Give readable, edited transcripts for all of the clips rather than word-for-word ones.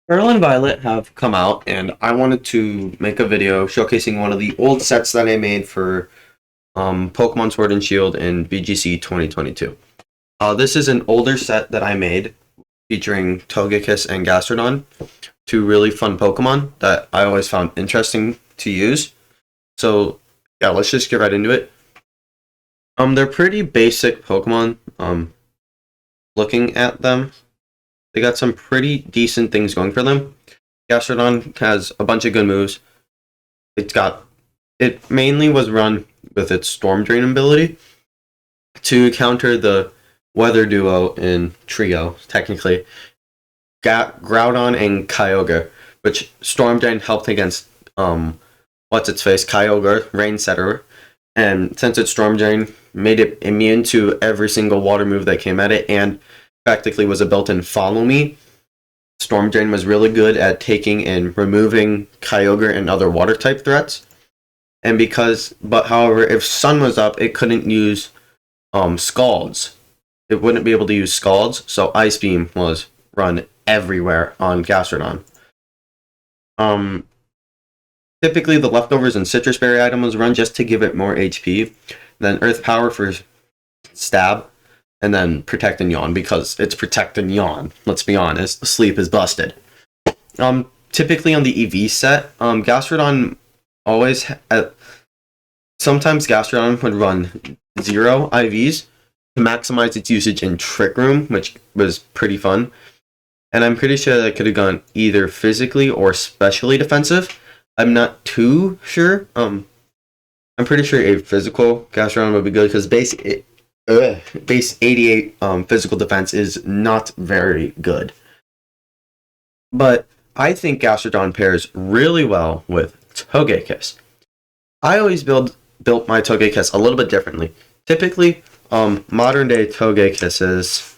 Pearl and Violet have come out, and I wanted to make a video showcasing one of the old sets that I made for Pokemon Sword and Shield in VGC 2022. This is an older set that I made featuring Togekiss and Gastrodon, two really fun Pokemon that I always found interesting to use. So yeah, let's just get right into it. They're pretty basic Pokemon. Looking at them, they got some pretty decent things going for them. Gastrodon has a bunch of good moves. It mainly was run with its Storm Drain ability to counter the Weather Duo in Trio, technically. Groudon and Kyogre, which Storm Drain helped against what's its face, Kyogre, Rain Setter, and since its Storm Drain made it immune to every single water move that came at it, and practically was a built-in Follow Me. Storm Drain was really good at taking and removing Kyogre and other water type threats. And however, if Sun was up, it couldn't use Scalds. It wouldn't be able to use Scalds, so Ice Beam was run everywhere on Gastrodon. Typically the leftovers and Citrus Berry item was run just to give it more HP. Then Earth Power for Stab, and then Protect and Yawn, because it's Protect and Yawn. Let's be honest, Sleep is busted. Typically on the EV set, Gastrodon always sometimes Gastrodon would run 0 IVs to maximize its usage in Trick Room, which was pretty fun. And I'm pretty sure that could have gone either physically or specially defensive. I'm not too sure. I'm pretty sure a physical Gastrodon would be good because base 88 physical defense is not very good. But I think Gastrodon pairs really well with Togekiss. I always built my Togekiss a little bit differently. Typically, modern day Togekisses,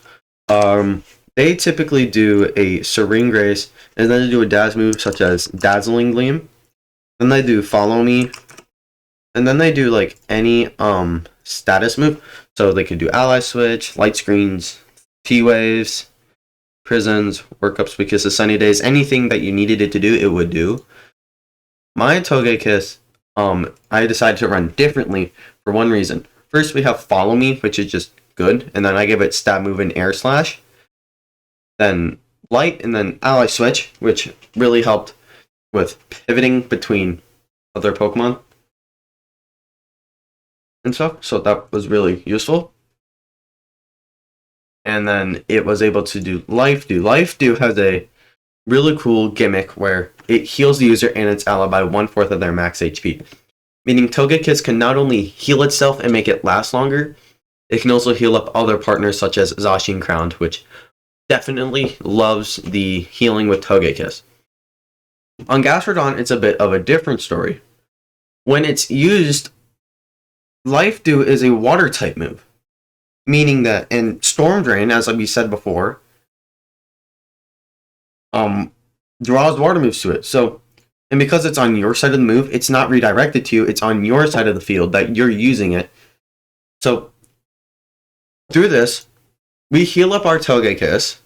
they typically do a Serene Grace, and then they do a Daz move such as Dazzling Gleam. Then they do Follow Me, and then they do like any status move. So they could do Ally Switch, Light Screens, T-Waves, Prisons, Workups because of Sunny Days. Anything that you needed it to do, it would do. My Togekiss, I decided to run differently for one reason. First, we have Follow Me, which is just good, and then I give it Stab Move and Air Slash. Then Light, and then Ally Switch, which really helped with pivoting between other Pokemon and stuff, so that was really useful. And then it was able to do Life Dew. Life Dew has a really cool gimmick where it heals the user and its ally by 1/4 of their max HP. Meaning Togekiss can not only heal itself and make it last longer, it can also heal up other partners such as Zacian Crowned, which definitely loves the healing with Togekiss. On Gastrodon, it's a bit of a different story. When it's used, Life Dew is a water type move, meaning that in Storm Drain, as we said before, draws water moves to it. So, and because it's on your side of the move, it's not redirected to you. It's on your side of the field that you're using it. So, through this, we heal up our Togekiss,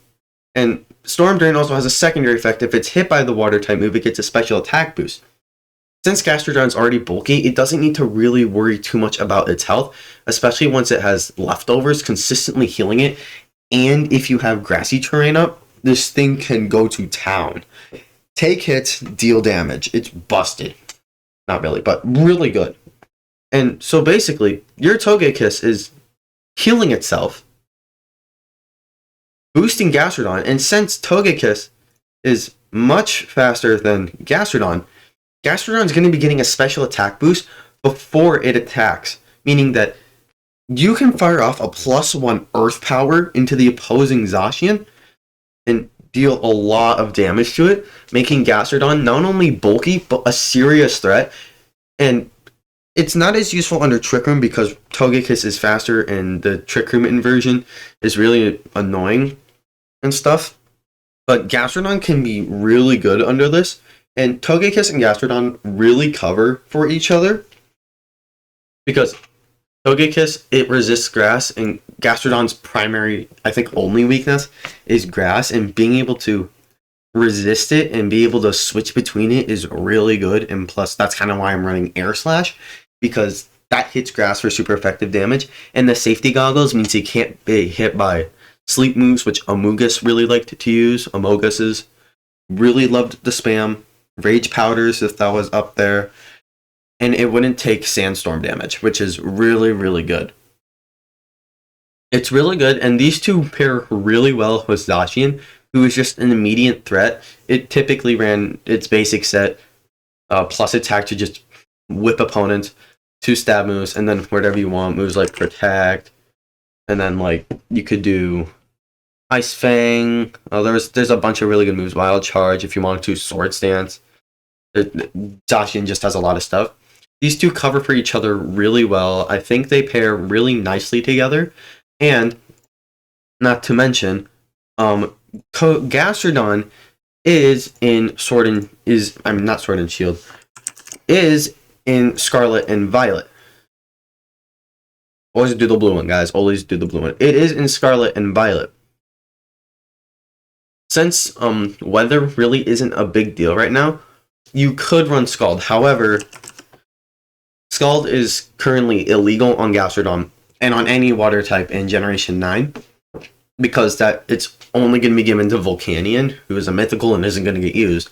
and Storm Drain also has a secondary effect. If it's hit by the water type move, it gets a special attack boost. Since Gastrodon's already bulky, it doesn't need to really worry too much about its health, especially once it has leftovers consistently healing it. And if you have grassy terrain up, this thing can go to town. Take hits, deal damage. It's busted. Not really, but really good. And so basically, your Togekiss is healing itself, boosting Gastrodon, and since Togekiss is much faster than Gastrodon is going to be getting a special attack boost before it attacks, meaning that you can fire off a +1 Earth Power into the opposing Zacian and deal a lot of damage to it, making Gastrodon not only bulky, but a serious threat. And it's not as useful under Trick Room because Togekiss is faster and the Trick Room inversion is really annoying and stuff. But Gastrodon can be really good under this. And Togekiss and Gastrodon really cover for each other because Togekiss, it resists grass, and Gastrodon's primary, I think only weakness, is grass, and being able to resist it and be able to switch between it is really good. And plus, that's kind of why I'm running Air Slash, because that hits grass for super effective damage. And the safety goggles means he can't be hit by sleep moves, which Amogus really liked to use. Amoguses really loved the spam. Rage powders, if that was up there. And it wouldn't take sandstorm damage, which is really, really good. It's really good, and these two pair really well with Zacian, who is just an immediate threat. It typically ran its basic set, plus attack to just whip opponents, 2 stab moves, and then whatever you want, moves like Protect, and then like you could do Ice Fang. There's a bunch of really good moves. Wild Charge if you want to, Sword Stance. Zacian just has a lot of stuff. These two cover for each other really well. I think they pair really nicely together. And not to mention, Gastrodon is in not Sword and Shield, is in Scarlet and Violet. Always do the blue one, guys. Always do the blue one. It is in Scarlet and Violet. Since weather really isn't a big deal right now, you could run Scald. However, Scald is currently illegal on Gastrodon and on any water type in Generation 9, because it's only going to be given to Volcanion, who is a mythical and isn't going to get used.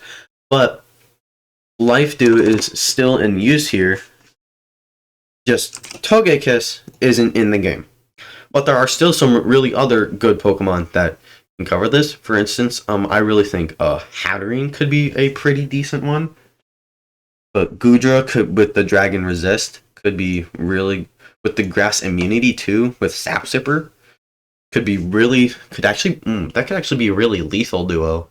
But Life Dew is still in use here. Just Togekiss isn't in the game. But there are still some really other good Pokemon that can cover this. For instance, I really think Hatterene could be a pretty decent one. But Goodra could, with the Dragon Resist, could be really, with the Grass Immunity too, with Sap Sipper, that could actually be a really lethal duo.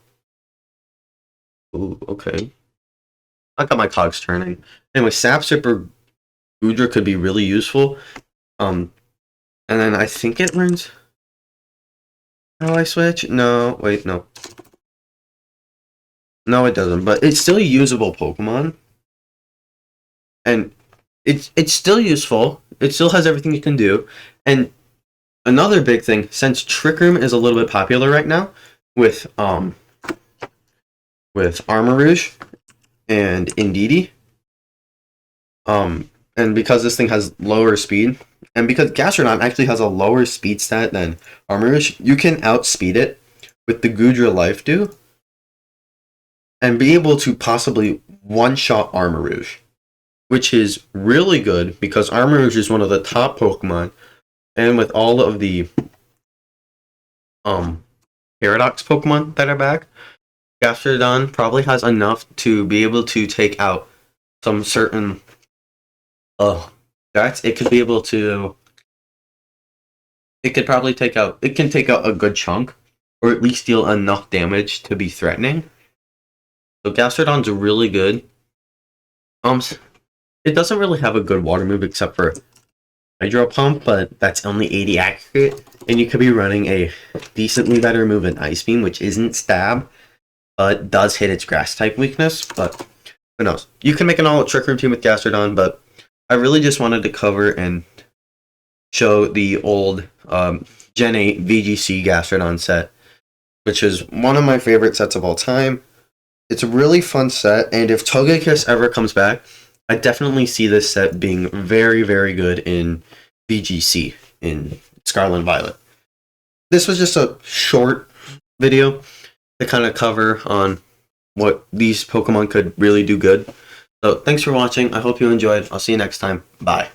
Ooh, okay. I got my cogs turning. Anyway, Sap Sipper Goodra could be really useful. And then I think it learns. How do I switch? No, wait, no. No, it doesn't, but it's still a usable Pokemon. And it's still useful. It still has everything you can do. And another big thing, since Trick Room is a little bit popular right now with Armarouge and Indeedee, and because this thing has lower speed, and because Gastrodon actually has a lower speed stat than Armarouge, you can outspeed it with the Goodra Life Dew and be able to possibly one-shot Armarouge, which is really good because Armarouge is one of the top Pokemon, and with all of the Paradox Pokemon that are back, Gastrodon probably has enough to be able to take out some certain threats. It could take out a good chunk, or at least deal enough damage to be threatening. So Gastrodon's really good. It doesn't really have a good water move except for Hydro Pump, but that's only 80 accurate, and you could be running a decently better move than Ice Beam, which isn't Stab, but does hit its Grass type weakness. But who knows? You can make an all-out Trick Room team with Gastrodon, but I really just wanted to cover and show the old Gen 8 VGC Gastrodon set, which is one of my favorite sets of all time. It's a really fun set, and if Togekiss ever comes back, I definitely see this set being very, very good in VGC, in Scarlet and Violet. This was just a short video to kind of cover on what these Pokemon could really do good. So thanks for watching. I hope you enjoyed. I'll see you next time. Bye.